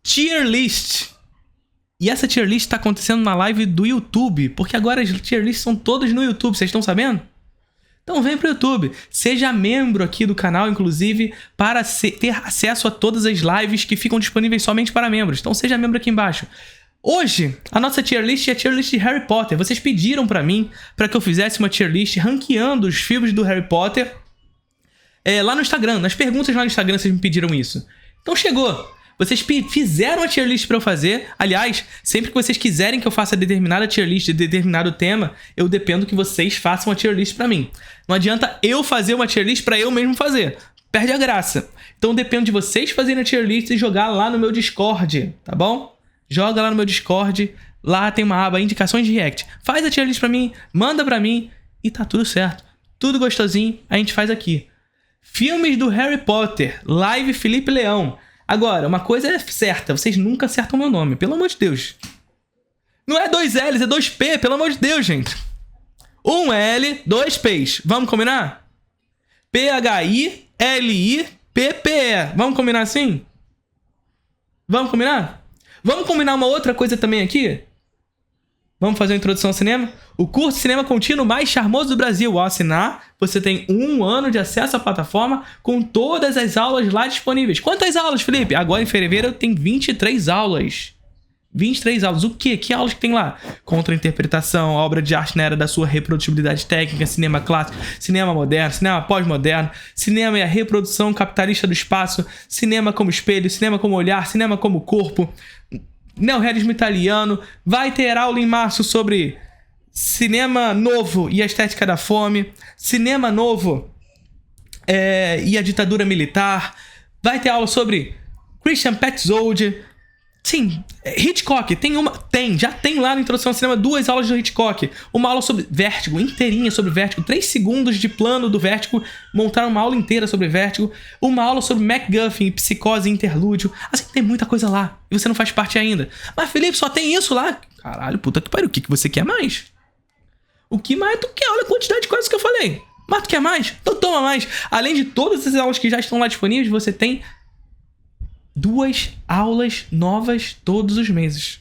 tier list. E essa tier list tá acontecendo na live do YouTube, porque agora as tier lists são todas no YouTube, vocês estão sabendo? Então vem pro YouTube, seja membro aqui do canal, inclusive, para ter acesso a todas as lives que ficam disponíveis somente para membros. Então seja membro aqui embaixo. Hoje, a nossa tier list é a tier list de Harry Potter. Vocês pediram pra mim, pra que eu fizesse uma tier list ranqueando os filmes do Harry Potter lá no Instagram. Nas perguntas lá no Instagram vocês me pediram isso. Então chegou. Vocês fizeram a tier list pra eu fazer. Aliás, sempre que vocês quiserem que eu faça determinada tier list de determinado tema, eu dependo que vocês façam a tier list pra mim. Não adianta eu fazer uma tier list pra eu mesmo fazer. Perde a graça. Então dependo de vocês fazerem a tier list e jogar lá no meu Discord, tá bom? Joga lá no meu Discord. Lá tem uma aba indicações de react. Faz a tier list pra mim, manda pra mim e tá tudo certo. Tudo gostosinho, a gente faz aqui. Filmes do Harry Potter, live Felipe Leão. Agora, uma coisa é certa, vocês nunca acertam meu nome, pelo amor de Deus. Não é 2 L's, é 2 P, pelo amor de Deus, gente. 1 L, 2 P's. Vamos combinar? P-H-I-L-I-P-P-E. Vamos combinar assim? Vamos combinar? Vamos combinar uma outra coisa também aqui? Vamos fazer uma introdução ao cinema? O curso de cinema contínuo mais charmoso do Brasil. Ao assinar, você tem 1 ano de acesso à plataforma com todas as aulas lá disponíveis. Quantas aulas, Felipe? Agora em fevereiro tem 23 aulas. 23 aulas. O quê? Que aulas que tem lá? Contra-interpretação, obra de arte na era da sua reprodutibilidade técnica, cinema clássico, cinema moderno, cinema pós-moderno, cinema e a reprodução capitalista do espaço, cinema como espelho, cinema como olhar, cinema como corpo, neorrealismo italiano. Vai ter aula em março sobre cinema novo e a estética da fome, cinema novo e a ditadura militar. Vai ter aula sobre Christian Petzold. Sim, Hitchcock, já tem lá na introdução ao cinema 2 aulas do Hitchcock. Uma aula sobre Vértigo, inteirinha sobre Vértigo, 3 segundos de plano do Vértigo, montaram uma aula inteira sobre Vértigo. Uma aula sobre MacGuffin, Psicose e Interlúdio. Assim, tem muita coisa lá, e você não faz parte ainda. Mas Felipe, só tem isso lá? Caralho, puta que pariu, o que você quer mais? O que mais tu quer? Olha a quantidade de coisas que eu falei. Mas tu quer mais? Então toma mais. Além de todas essas aulas que já estão lá disponíveis, você tem 2 aulas novas todos os meses.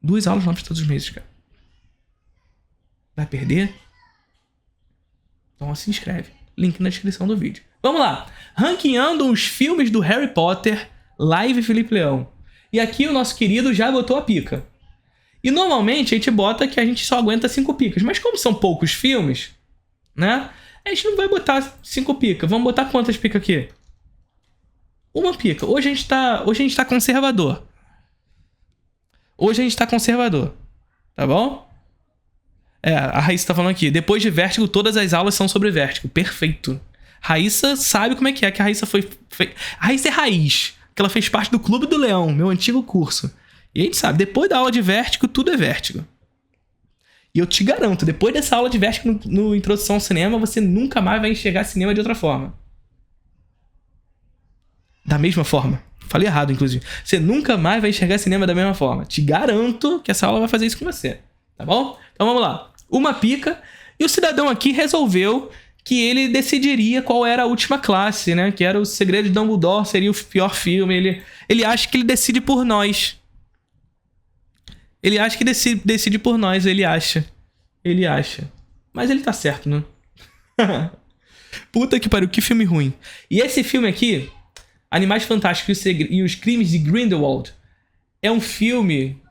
2 aulas novas todos os meses, cara. Vai perder? Então se inscreve. Link na descrição do vídeo. Vamos lá. Ranqueando os filmes do Harry Potter, live Felipe Leão. E aqui o nosso querido já botou a pica. E normalmente a gente bota que a gente só aguenta 5 picas. Mas como são poucos filmes, né? A gente não vai botar 5 picas. Vamos botar quantas picas aqui? 1 pica. Hoje a gente tá conservador. Hoje a gente tá conservador. Tá bom? A Raíssa tá falando aqui. Depois de Vértigo, todas as aulas são sobre Vértigo. Perfeito. Raíssa sabe como é, que a Raíssa foi... A Raíssa é raiz. Que ela fez parte do Clube do Leão, meu antigo curso. E a gente sabe, depois da aula de Vértigo, tudo é Vértigo. E eu te garanto, depois dessa aula de Vértigo no Introdução ao Cinema, você nunca mais vai enxergar cinema de outra forma. Da mesma forma. Falei errado, inclusive. Você nunca mais vai enxergar cinema da mesma forma. Te garanto que essa aula vai fazer isso com você. Tá bom? Então vamos lá. 1 pica. E o cidadão aqui resolveu que ele decidiria qual era a última classe, né? Que era O Segredo de Dumbledore, seria o pior filme. Ele acha que ele decide por nós. Ele acha que decide por nós, ele acha. Ele acha. Mas ele tá certo, né? Puta que pariu, que filme ruim. E esse filme aqui... Animais Fantásticos e os Crimes de Grindelwald é um filme...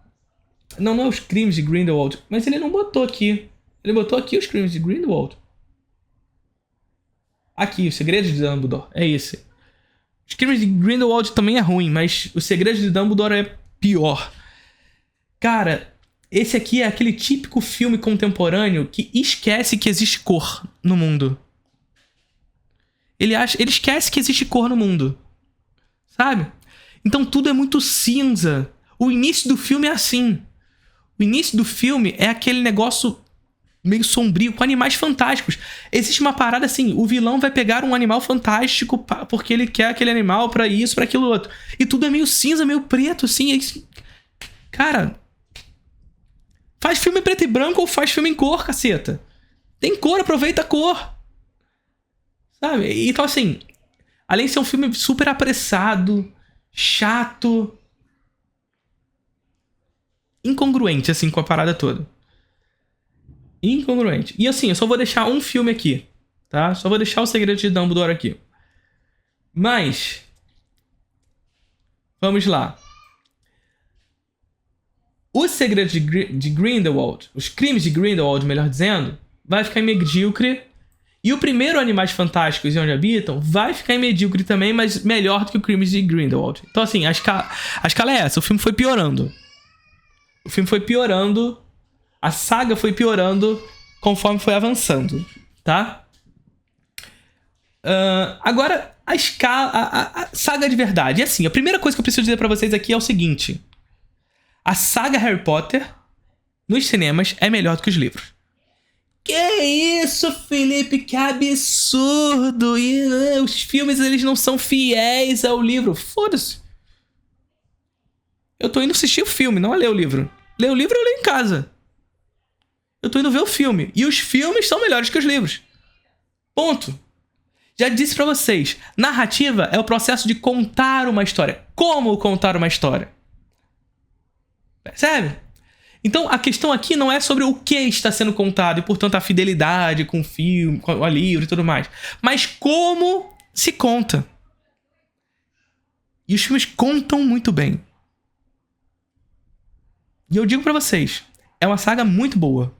Não é os Crimes de Grindelwald, mas ele não botou aqui. Ele botou aqui os Crimes de Grindelwald. Aqui, Os Segredos de Dumbledore, é esse. Os Crimes de Grindelwald também é ruim, mas Os Segredos de Dumbledore é pior. Cara, esse aqui é aquele típico filme contemporâneo que esquece que existe cor no mundo. Ele esquece que existe cor no mundo. Sabe? Então tudo é muito cinza. O início do filme é assim. O início do filme é aquele negócio meio sombrio, com animais fantásticos. Existe uma parada assim, o vilão vai pegar um animal fantástico porque ele quer aquele animal pra isso, pra aquilo outro. E tudo é meio cinza, meio preto, assim. Cara, faz filme preto e branco ou faz filme em cor, caceta. Tem cor, aproveita a cor. Sabe? Então assim... Além de ser um filme super apressado, chato, incongruente, assim, com a parada toda. Incongruente. E assim, eu só vou deixar um filme aqui, tá? Só vou deixar o Segredo de Dumbledore aqui. Mas... vamos lá. O Segredo de Grindelwald, os Crimes de Grindelwald, melhor dizendo, vai ficar em medíocre. E o primeiro Animais Fantásticos e Onde Habitam vai ficar em medíocre também, mas melhor do que o Crimes de Grindelwald. Então assim, a escala é essa. O filme foi piorando. O filme foi piorando. A saga foi piorando conforme foi avançando, tá? Agora, a saga de verdade. E assim, a primeira coisa que eu preciso dizer pra vocês aqui é o seguinte. A saga Harry Potter, nos cinemas, é melhor do que os livros. Que isso, Felipe? Que absurdo! E, os filmes, eles não são fiéis ao livro. Foda-se. Eu tô indo assistir o filme, não a ler o livro. Ler o livro eu leio em casa. Eu tô indo ver o filme. E os filmes são melhores que os livros. Ponto. Já disse pra vocês, narrativa é o processo de contar uma história. Como contar uma história? Percebe? Então, a questão aqui não é sobre o que está sendo contado e, portanto, a fidelidade com o filme, com o livro e tudo mais. Mas como se conta. E os filmes contam muito bem. E eu digo pra vocês, é uma saga muito boa.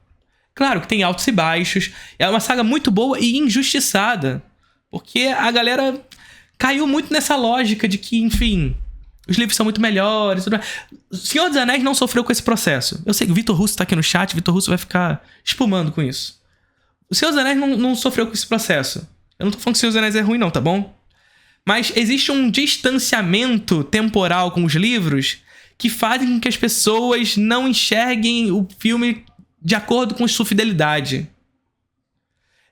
Claro que tem altos e baixos. É uma saga muito boa e injustiçada. Porque a galera caiu muito nessa lógica de que, enfim... os livros são muito melhores. Tudo mais. Senhor dos Anéis não sofreu com esse processo. Eu sei que o Vitor Russo tá aqui no chat. Vitor Russo vai ficar espumando com isso. O Senhor dos Anéis não sofreu com esse processo. Eu não tô falando que o Senhor dos Anéis é ruim não, tá bom? Mas existe um distanciamento temporal com os livros que fazem com que as pessoas não enxerguem o filme de acordo com sua fidelidade.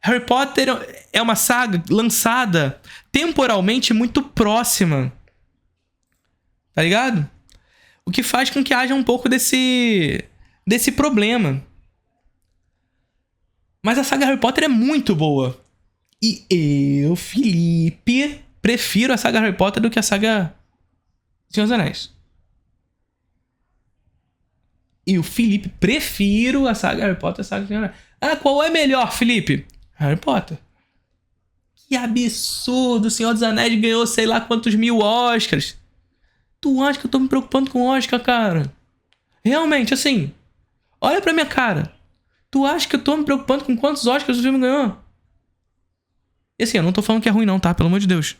Harry Potter é uma saga lançada temporalmente muito próxima. Tá ligado? O que faz com que haja um pouco desse problema. Mas a saga Harry Potter é muito boa. E eu, Felipe, prefiro a saga Harry Potter do que a saga Senhor dos Anéis. E o Felipe, prefiro a saga Harry Potter, a saga Senhor dos Anéis. Ah, qual é melhor, Felipe? Harry Potter. Que absurdo! O Senhor dos Anéis ganhou sei lá quantos mil Oscars. Tu acha que eu tô me preocupando com Oscar, cara? Realmente, assim... olha pra minha cara. Tu acha que eu tô me preocupando com quantos Oscars o filme ganhou? E assim, eu não tô falando que é ruim não, tá? Pelo amor de Deus.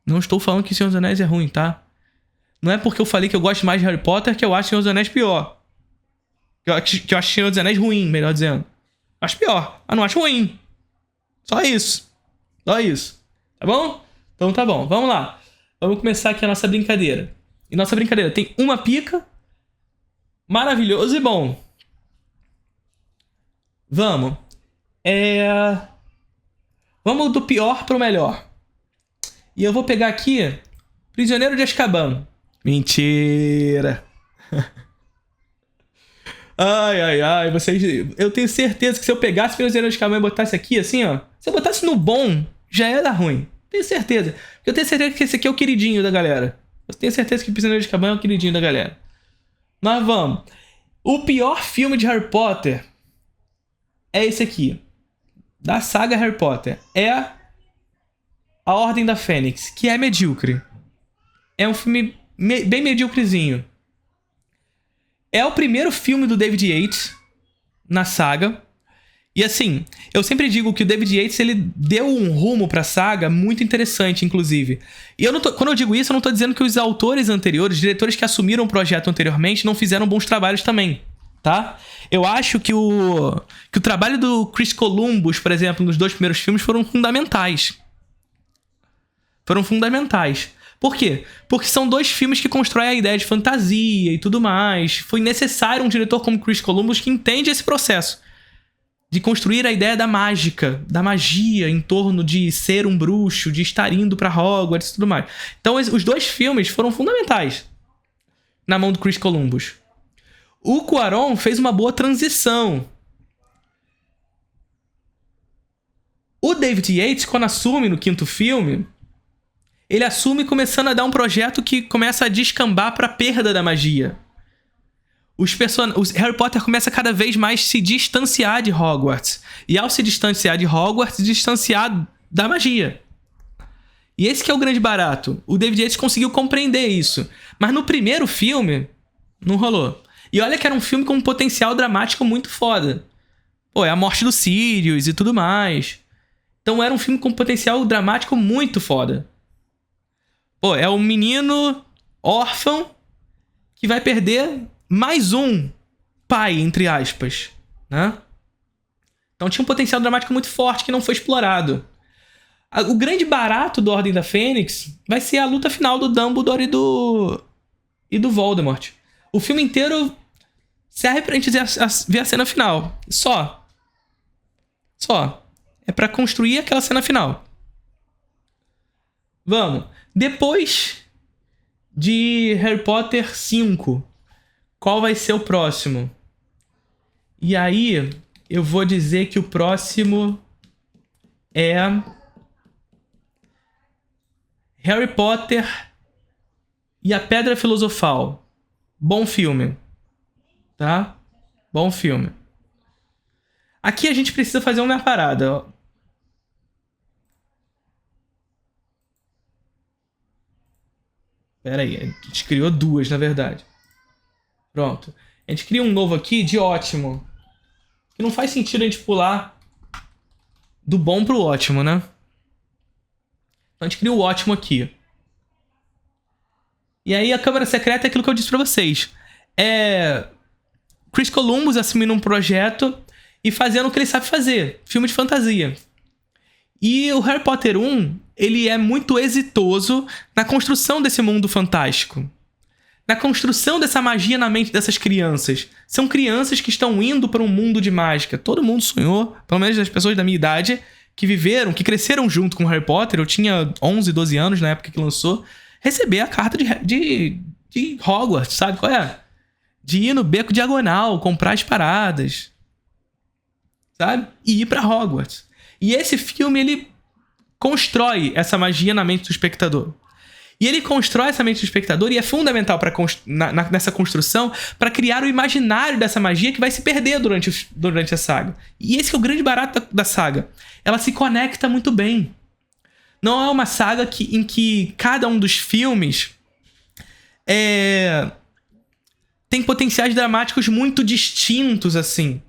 Não estou falando que Senhor dos Anéis é ruim, tá? Não é porque eu falei que eu gosto mais de Harry Potter que eu acho Senhor dos Anéis pior. Que eu acho Senhor dos Anéis ruim, melhor dizendo. Acho pior, mas não acho ruim. Só isso. Só isso. Tá bom? Então tá bom, vamos lá. Vamos começar aqui a nossa brincadeira. E nossa brincadeira tem uma pica. Maravilhoso e bom. Vamos. Vamos do pior pro melhor. E eu vou pegar aqui Prisioneiro de Azkaban. Mentira. Ai, vocês... eu tenho certeza que se eu pegasse Prisioneiro de Azkaban e botasse aqui, assim, ó... se eu botasse no bom, já ia dar ruim. Tenho certeza. Porque eu tenho certeza que esse aqui é o queridinho da galera. Eu tenho certeza que o Prisioneiro de Azkaban é o queridinho da galera. Mas vamos. O pior filme de Harry Potter é esse aqui. Da saga Harry Potter. É A Ordem da Fênix, que é medíocre. É um filme bem medíocrezinho. É o primeiro filme do David Yates na saga. E assim, eu sempre digo que o David Yates, ele deu um rumo pra saga muito interessante, inclusive. E quando eu digo isso, eu não tô dizendo que os autores anteriores, diretores que assumiram o projeto anteriormente, não fizeram bons trabalhos também, tá? Eu acho que o trabalho do Chris Columbus, por exemplo, nos dois primeiros filmes, foram fundamentais. Foram fundamentais. Por quê? Porque são dois filmes que constroem a ideia de fantasia e tudo mais. Foi necessário um diretor como Chris Columbus que entende esse processo de construir a ideia da mágica, da magia em torno de ser um bruxo, de estar indo pra Hogwarts e tudo mais. Então os dois filmes foram fundamentais na mão do Chris Columbus. O Cuarón fez uma boa transição. O David Yates, quando assume no quinto filme, ele assume começando a dar um projeto que começa a descambar pra perda da magia. Harry Potter começa cada vez mais se distanciar de Hogwarts. E ao se distanciar de Hogwarts, distanciar da magia. E esse que é o grande barato. O David Yates conseguiu compreender isso. Mas no primeiro filme, não rolou. E olha que era um filme com um potencial dramático muito foda. Pô, é a morte do Sirius e tudo mais. Então era um filme com um potencial dramático muito foda. Pô, é um menino órfão que vai perder mais um pai, entre aspas, né? Então tinha um potencial dramático muito forte que não foi explorado. O grande barato do Ordem da Fênix vai ser a luta final do Dumbledore e do Voldemort. O filme inteiro serve pra gente ver a cena final. Só. É pra construir aquela cena final. Vamos. Depois de Harry Potter 5, qual vai ser o próximo? E aí, eu vou dizer que o próximo é Harry Potter e a Pedra Filosofal. Bom filme. Tá? Bom filme. Aqui a gente precisa fazer uma parada. Pera aí, a gente criou duas, na verdade. Pronto. A gente cria um novo aqui de ótimo. Que não faz sentido a gente pular do bom pro ótimo, né? Então a gente cria o ótimo aqui. E aí a Câmara Secreta é aquilo que eu disse pra vocês. É Chris Columbus assumindo um projeto e fazendo o que ele sabe fazer. Filme de fantasia. E o Harry Potter 1, ele é muito exitoso na construção desse mundo fantástico. Na construção dessa magia na mente dessas crianças. São crianças que estão indo para um mundo de mágica. Todo mundo sonhou, pelo menos as pessoas da minha idade, que viveram, que cresceram junto com o Harry Potter. Eu tinha 11, 12 anos na época que lançou. Receber a carta de Hogwarts, sabe qual é? De ir no beco diagonal, comprar as paradas. Sabe? E ir pra Hogwarts. E esse filme, ele constrói essa magia na mente do espectador. E ele constrói essa mente do espectador e é fundamental nessa construção para criar o imaginário dessa magia que vai se perder durante a saga. E esse é o grande barato da saga. Ela se conecta muito bem. Não é uma saga em que cada um dos filmes tem potenciais dramáticos muito distintos, assim.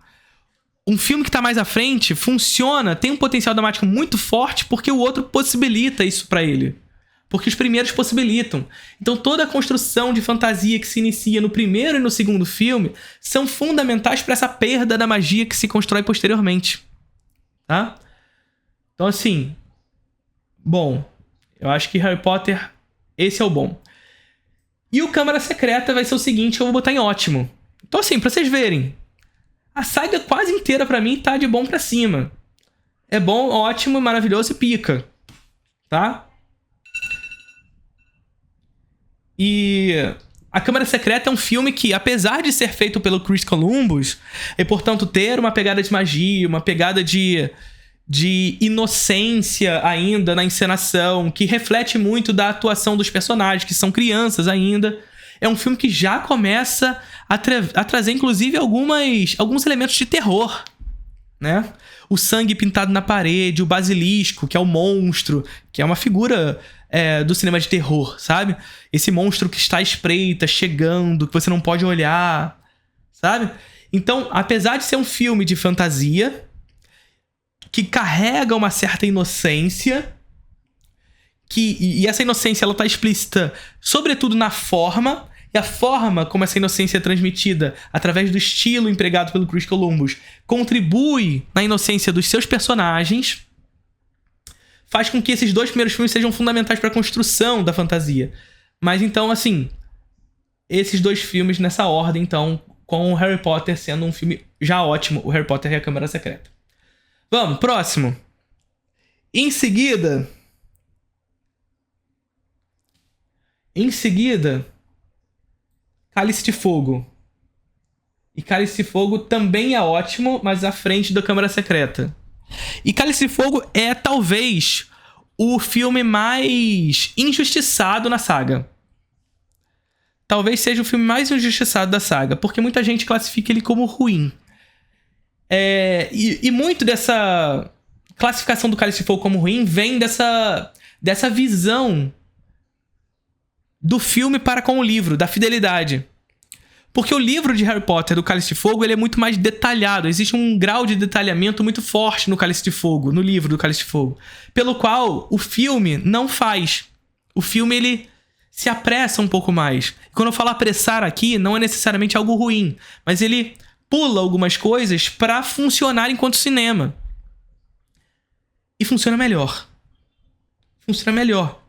Um filme que tá mais à frente funciona, tem um potencial dramático muito forte porque o outro possibilita isso pra ele. Porque os primeiros possibilitam. Então toda a construção de fantasia que se inicia no primeiro e no segundo filme são fundamentais para essa perda da magia que se constrói posteriormente. Tá? Então assim, bom, eu acho que Harry Potter, esse é o bom. E o Câmara Secreta vai ser o seguinte, eu vou botar em ótimo. Então assim, pra vocês verem, a saga quase inteira pra mim tá de bom pra cima. É bom, ótimo, maravilhoso e pica. Tá? E A Câmara Secreta é um filme que, apesar de ser feito pelo Chris Columbus, e portanto ter uma pegada de magia, uma pegada de inocência ainda na encenação, que reflete muito da atuação dos personagens, que são crianças ainda, é um filme que já começa a trazer, inclusive, alguns elementos de terror, né? O sangue pintado na parede, o basilisco, que é o monstro, que é uma figura do cinema de terror, sabe? Esse monstro que está à espreita, chegando, que você não pode olhar, sabe? Então, apesar de ser um filme de fantasia, que carrega uma certa inocência, e essa inocência ela tá explícita sobretudo na forma, e a forma como essa inocência é transmitida através do estilo empregado pelo Chris Columbus contribui na inocência dos seus personagens, faz com que esses dois primeiros filmes sejam fundamentais para a construção da fantasia. Mas então, assim, esses dois filmes nessa ordem, então, com o Harry Potter sendo um filme já ótimo, o Harry Potter e a Câmara Secreta. Vamos, próximo. Em seguida, Cálice de Fogo. E Cálice de Fogo também é ótimo, mas à frente da Câmara Secreta. E Cálice de Fogo é talvez o filme mais injustiçado na saga. Talvez seja o filme mais injustiçado da saga, porque muita gente classifica ele como ruim. E muito dessa classificação do Cálice de Fogo como ruim vem dessa visão do filme para com o livro, da fidelidade. Porque o livro de Harry Potter, do Cálice de Fogo, ele é muito mais detalhado. Existe um grau de detalhamento muito forte no Cálice de Fogo, no livro do Cálice de Fogo. Pelo qual o filme não faz. O filme, ele se apressa um pouco mais. Quando eu falo apressar aqui, não é necessariamente algo ruim. Mas ele pula algumas coisas para funcionar enquanto cinema. E funciona melhor. Funciona melhor.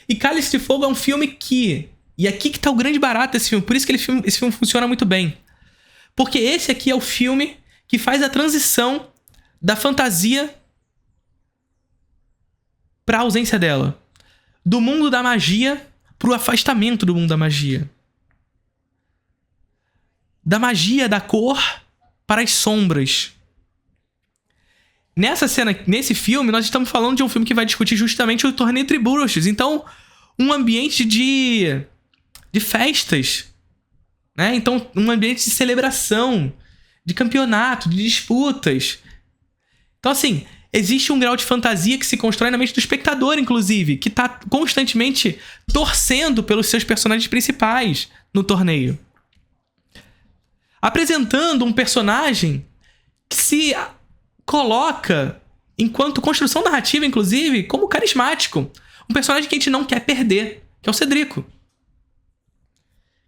E Cálice de Fogo é um filme que... E aqui que tá o grande barato desse filme. Por isso que esse filme funciona muito bem. Porque esse aqui é o filme que faz a transição da fantasia pra ausência dela. Do mundo da magia pro afastamento do mundo da magia. Da magia da cor para as sombras. Nessa cena, nesse filme, nós estamos falando de um filme que vai discutir justamente o Torneio Triburos. Então, um ambiente de festas, né? Então, um ambiente de celebração, de campeonato, de disputas. Então, assim, existe um grau de fantasia que se constrói na mente do espectador, inclusive, que tá constantemente torcendo pelos seus personagens principais no torneio. Apresentando um personagem que se coloca, enquanto construção narrativa, inclusive, como carismático. Um personagem que a gente não quer perder, que é o Cedrico.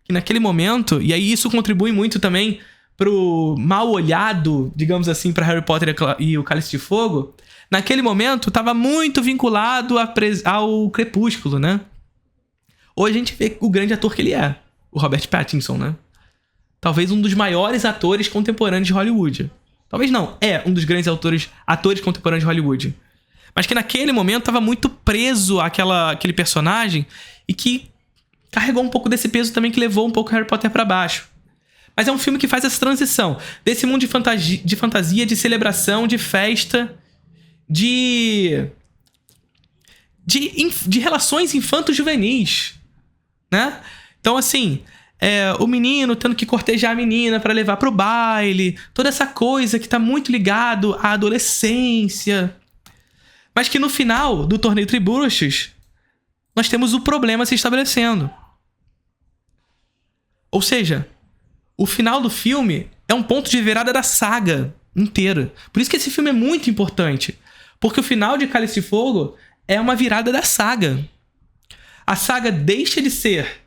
Que naquele momento, e aí isso contribui muito também pro mal olhado, digamos assim, para Harry Potter e o Cálice de Fogo, naquele momento estava muito vinculado ao Crepúsculo, né? Hoje a gente vê o grande ator que ele é, o Robert Pattinson, né? Talvez um dos maiores atores contemporâneos de Hollywood. Talvez não, é um dos grandes atores contemporâneos de Hollywood. Mas que naquele momento estava muito preso àquele personagem e que carregou um pouco desse peso também, que levou um pouco Harry Potter para baixo. Mas é um filme que faz essa transição desse mundo de fantasia, de celebração, de festa, de relações infanto-juvenis, né? Então, assim, o menino tendo que cortejar a menina para levar pro baile, toda essa coisa que tá muito ligado à adolescência. Mas que no final do Torneio Triburos, nós temos o problema se estabelecendo. Ou seja, o final do filme é um ponto de virada da saga inteira. Por isso que esse filme é muito importante. Porque o final de Cálice de Fogo é uma virada da saga. A saga deixa de ser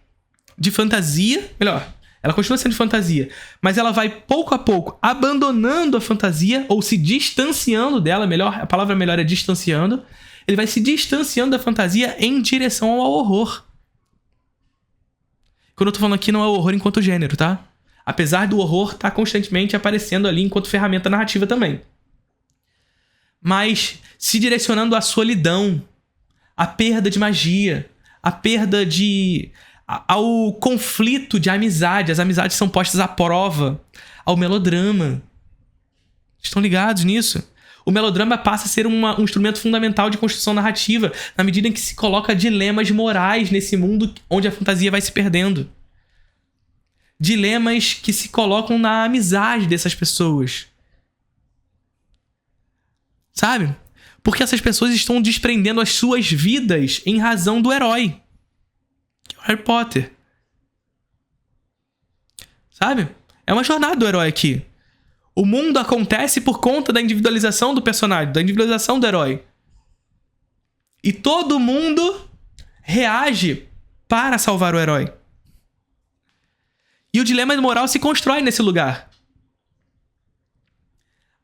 de fantasia, melhor, ela continua sendo de fantasia, mas ela vai pouco a pouco abandonando a fantasia, ou se distanciando dela, melhor, a palavra melhor é distanciando. Ele vai se distanciando da fantasia em direção ao horror. Quando eu tô falando aqui, não é o horror enquanto gênero, tá? Apesar do horror estar constantemente aparecendo ali enquanto ferramenta narrativa também. Mas se direcionando à solidão, à perda de magia, à perda ao conflito de amizade. As amizades são postas à prova, ao melodrama. Estão ligados nisso? O melodrama passa a ser um instrumento fundamental de construção narrativa, na medida em que se coloca dilemas morais nesse mundo onde a fantasia vai se perdendo. Dilemas que se colocam na amizade dessas pessoas. Sabe? Porque essas pessoas estão desprendendo as suas vidas em razão do herói, que é o Harry Potter. Sabe? É uma jornada do herói aqui. O mundo acontece por conta da individualização do personagem, da individualização do herói. E todo mundo reage para salvar o herói. E o dilema moral se constrói nesse lugar.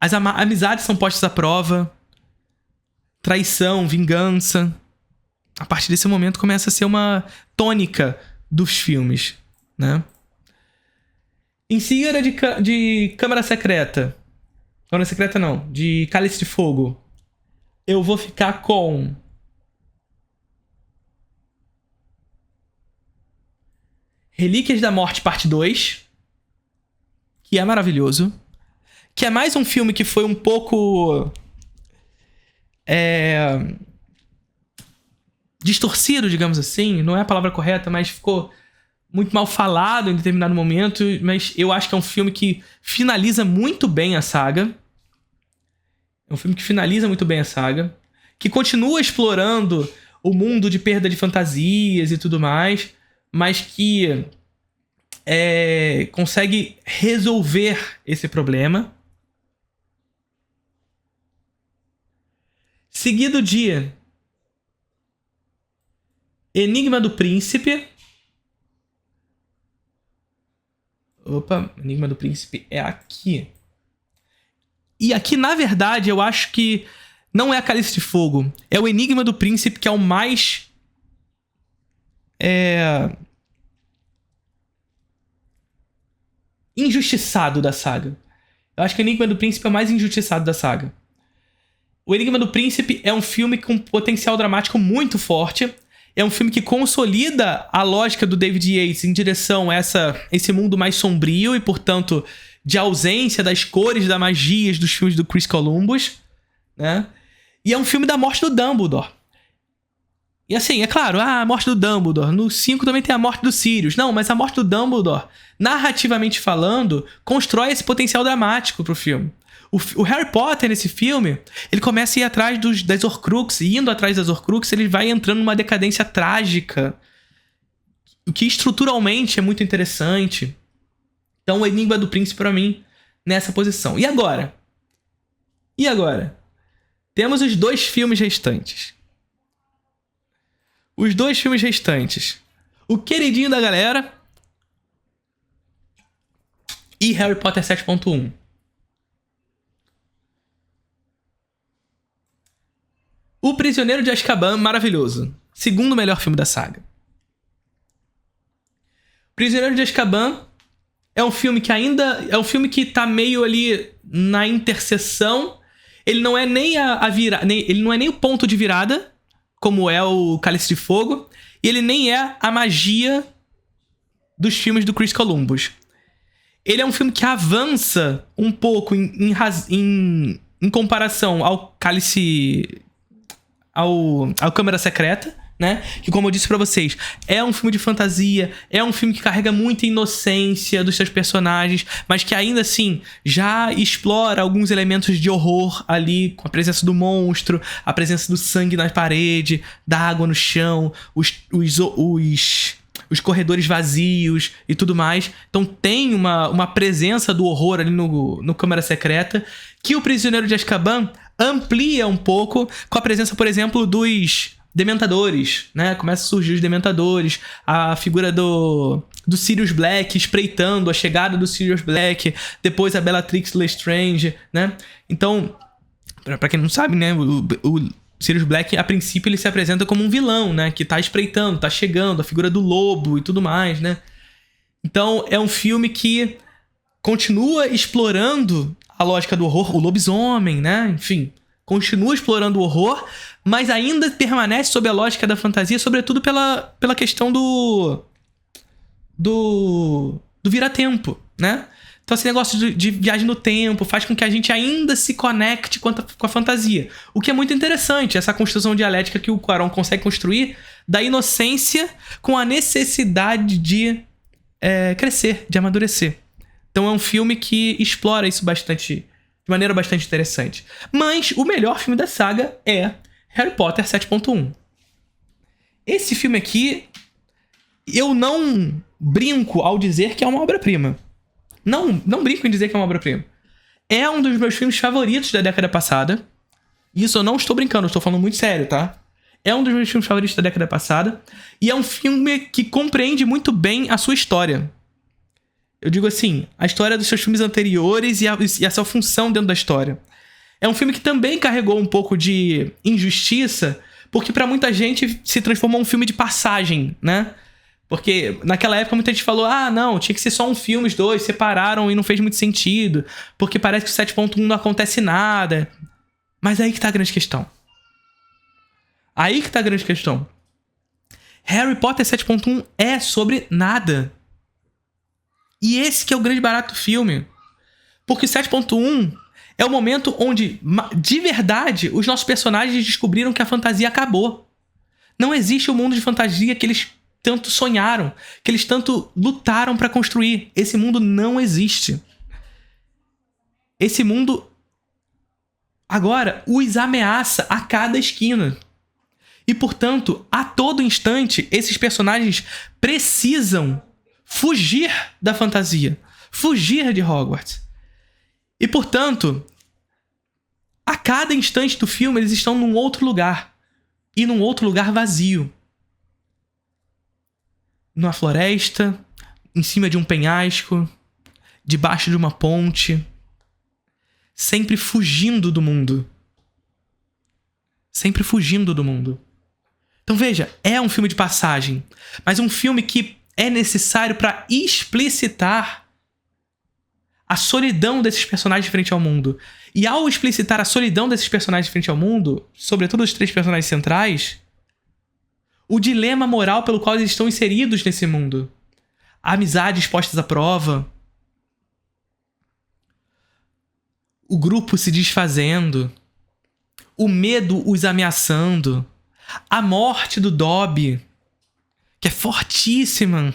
As amizades são postas à prova. Traição, vingança. A partir desse momento começa a ser uma tônica dos filmes, né? Em seguida de Câmara Secreta. Câmara Secreta não. De Cálice de Fogo. Eu vou ficar com Relíquias da Morte, parte 2. Que é maravilhoso. Que é mais um filme que foi um pouco... distorcido, digamos assim. Não é a palavra correta, mas ficou muito mal falado em determinado momento. Mas eu acho que é um filme que finaliza muito bem a saga. É um filme que finaliza muito bem a saga. Que continua explorando o mundo de perda de fantasias e tudo mais. Mas que consegue resolver esse problema. Seguido de Enigma do Príncipe. Opa, Enigma do Príncipe é aqui. E aqui, na verdade, eu acho que não é a Cálice de Fogo. É o Enigma do Príncipe que é o mais... injustiçado da saga. Eu acho que o Enigma do Príncipe é o mais injustiçado da saga. O Enigma do Príncipe é um filme com potencial dramático muito forte. É um filme que consolida a lógica do David Yates em direção a esse mundo mais sombrio e, portanto, de ausência das cores, das magias dos filmes do Chris Columbus, né? E é um filme da morte do Dumbledore. E assim, é claro, a morte do Dumbledore. No 5 também tem a morte do Sirius. Não, mas a morte do Dumbledore, narrativamente falando, constrói esse potencial dramático pro filme. O Harry Potter, nesse filme, ele começa a ir atrás das Horcruxes. E indo atrás das Horcruxes, ele vai entrando numa decadência trágica. O que estruturalmente é muito interessante. Então, o Enigma do Príncipe, pra mim, nessa posição. E agora? Temos os 2 filmes restantes. Os 2 filmes restantes. O queridinho da galera e Harry Potter 7.1. O Prisioneiro de Azkaban, maravilhoso. Segundo melhor filme da saga. Prisioneiro de Azkaban é um filme que ainda... É um filme que tá meio ali na interseção. Ele não é nem ele não é nem o ponto de virada, como é o Cálice de Fogo. E ele nem é a magia dos filmes do Chris Columbus. Ele é um filme que avança um pouco em comparação ao Cálice... ao Câmara Secreta, né? Que, como eu disse pra vocês, é um filme de fantasia, é um filme que carrega muita inocência dos seus personagens, mas que ainda assim já explora alguns elementos de horror ali, com a presença do monstro, a presença do sangue na parede, da água no chão, os corredores vazios e tudo mais. Então tem uma presença do horror ali no Câmara Secreta, que o Prisioneiro de Azkaban amplia um pouco com a presença, por exemplo, dos Dementadores, né? Começa a surgir os Dementadores, a figura do Sirius Black espreitando a chegada do Sirius Black, depois a Bellatrix Lestrange, né? Então, pra quem não sabe, né? O Sirius Black, a princípio, ele se apresenta como um vilão, né? Que tá espreitando, tá chegando, a figura do lobo e tudo mais, né? Então, é um filme que continua explorando a lógica do horror, o lobisomem, né? Enfim, continua explorando o horror, mas ainda permanece sob a lógica da fantasia, sobretudo pela questão do vira-tempo, né? Então esse negócio de viagem no tempo faz com que a gente ainda se conecte com a fantasia. O que é muito interessante, essa construção dialética que o Cuarón consegue construir da inocência com a necessidade de crescer, de amadurecer. Então é um filme que explora isso de maneira bastante interessante. Mas o melhor filme da saga é Harry Potter 7.1. Esse filme aqui, eu não brinco ao dizer que é uma obra-prima. Não brinco em dizer que é uma obra-prima. É um dos meus filmes favoritos da década passada. Isso eu não estou brincando, eu estou falando muito sério, tá? É um dos meus filmes favoritos da década passada. E é um filme que compreende muito bem a sua história. Eu digo assim, a história dos seus filmes anteriores e a sua função dentro da história. É um filme que também carregou um pouco de injustiça, porque pra muita gente se transformou um filme de passagem, né? Porque naquela época muita gente falou, não, tinha que ser só um filme, os dois separaram e não fez muito sentido, porque parece que o 7.1 não acontece nada. Mas aí que tá a grande questão. Harry Potter 7.1 é sobre nada. E esse que é o grande barato do filme. Porque 7.1 é o momento onde, de verdade, os nossos personagens descobriram que a fantasia acabou. Não existe o mundo de fantasia que eles tanto sonharam, que eles tanto lutaram pra construir. Esse mundo não existe. Esse mundo agora os ameaça a cada esquina. E, portanto, a todo instante, esses personagens precisam fugir da fantasia, fugir de Hogwarts. E, portanto, a cada instante do filme, eles estão num outro lugar. E num outro lugar vazio. Numa floresta, em cima de um penhasco, debaixo de uma ponte. Sempre fugindo do mundo. Sempre fugindo do mundo. Então veja, é um filme de passagem, mas um filme que é necessário para explicitar a solidão desses personagens frente ao mundo. E ao explicitar a solidão desses personagens frente ao mundo, sobretudo os 3 personagens centrais, o dilema moral pelo qual eles estão inseridos nesse mundo. Amizades postas à prova. O grupo se desfazendo. O medo os ameaçando. A morte do Dobby, que é fortíssima.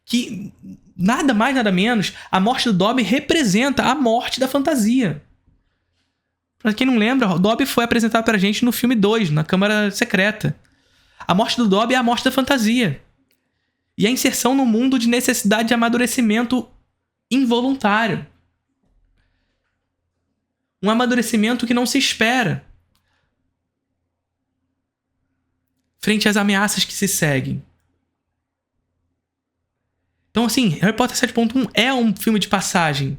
Que nada mais, nada menos, a morte do Dobby representa a morte da fantasia. Pra quem não lembra, o Dobby foi apresentado pra gente no filme 2, na Câmara Secreta. A morte do Dobby é a morte da fantasia. E a inserção no mundo de necessidade de amadurecimento involuntário. Um amadurecimento que não se espera. Frente às ameaças que se seguem. Então, assim, Harry Potter 7.1 é um filme de passagem.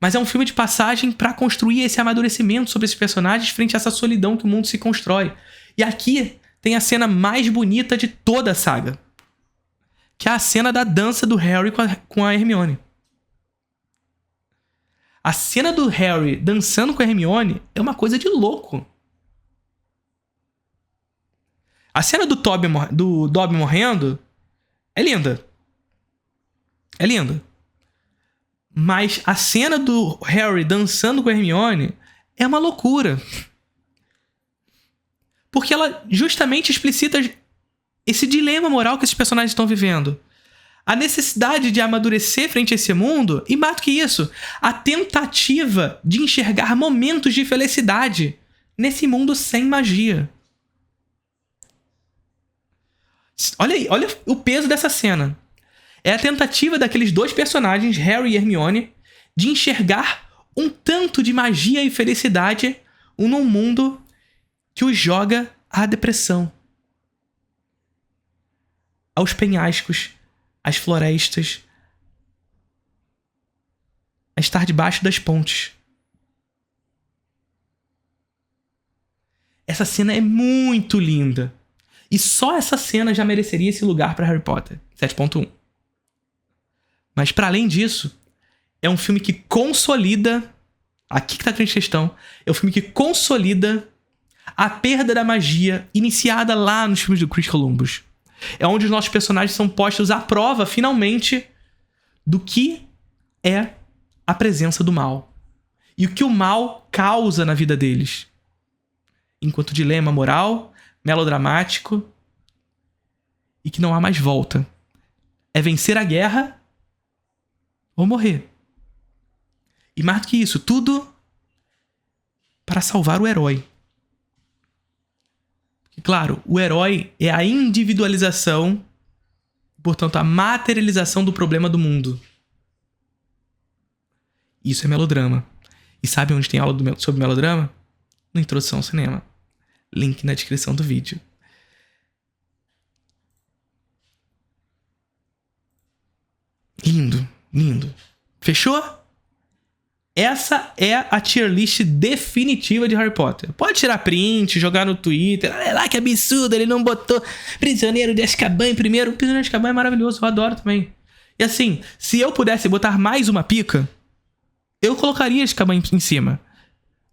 Mas é um filme de passagem para construir esse amadurecimento sobre esses personagens frente a essa solidão que o mundo se constrói. E aqui tem a cena mais bonita de toda a saga. Que é a cena da dança do Harry com a Hermione. A cena do Harry dançando com a Hermione é uma coisa de louco. A cena do Dobby morrendo é linda. É linda. Mas a cena do Harry dançando com a Hermione é uma loucura. Porque ela justamente explicita esse dilema moral que esses personagens estão vivendo. A necessidade de amadurecer frente a esse mundo, e mais do que isso, a tentativa de enxergar momentos de felicidade nesse mundo sem magia. Olha aí, olha o peso dessa cena. É a tentativa daqueles 2 personagens, Harry e Hermione, de enxergar um tanto de magia e felicidade num mundo que os joga à depressão. Aos penhascos, às florestas, a estar debaixo das pontes. Essa cena é muito linda. E só essa cena já mereceria esse lugar para Harry Potter 7.1. Mas para além disso, é um filme que consolida... Aqui que tá a grande questão. É um filme que consolida a perda da magia iniciada lá nos filmes do Chris Columbus. É onde os nossos personagens são postos à prova, finalmente, do que é a presença do mal. E o que o mal causa na vida deles. Enquanto dilema moral, melodramático, e que não há mais volta. É vencer a guerra ou morrer. E mais do que isso, tudo para salvar o herói. E, claro, o herói é a individualização, portanto, a materialização do problema do mundo. Isso é melodrama. E sabe onde tem aula sobre melodrama? Na Introdução ao Cinema. Link na descrição do vídeo. Lindo, lindo. Fechou? Essa é a tier list definitiva de Harry Potter. Pode tirar print, jogar no Twitter. Olha lá que absurdo, ele não botou Prisioneiro de Azkaban em primeiro. O Prisioneiro de Azkaban é maravilhoso, eu adoro também. E assim, se eu pudesse botar mais uma pica, eu colocaria Azkaban em cima.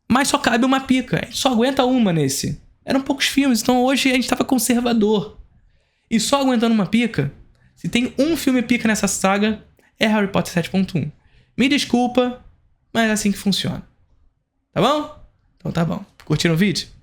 Mas só cabe uma pica, só aguenta uma nesse. Eram poucos filmes, então hoje a gente tava conservador. E só aguentando uma pica, se tem um filme pica nessa saga, é Harry Potter 7.1. Me desculpa, mas é assim que funciona. Tá bom? Então tá bom. Curtiram o vídeo?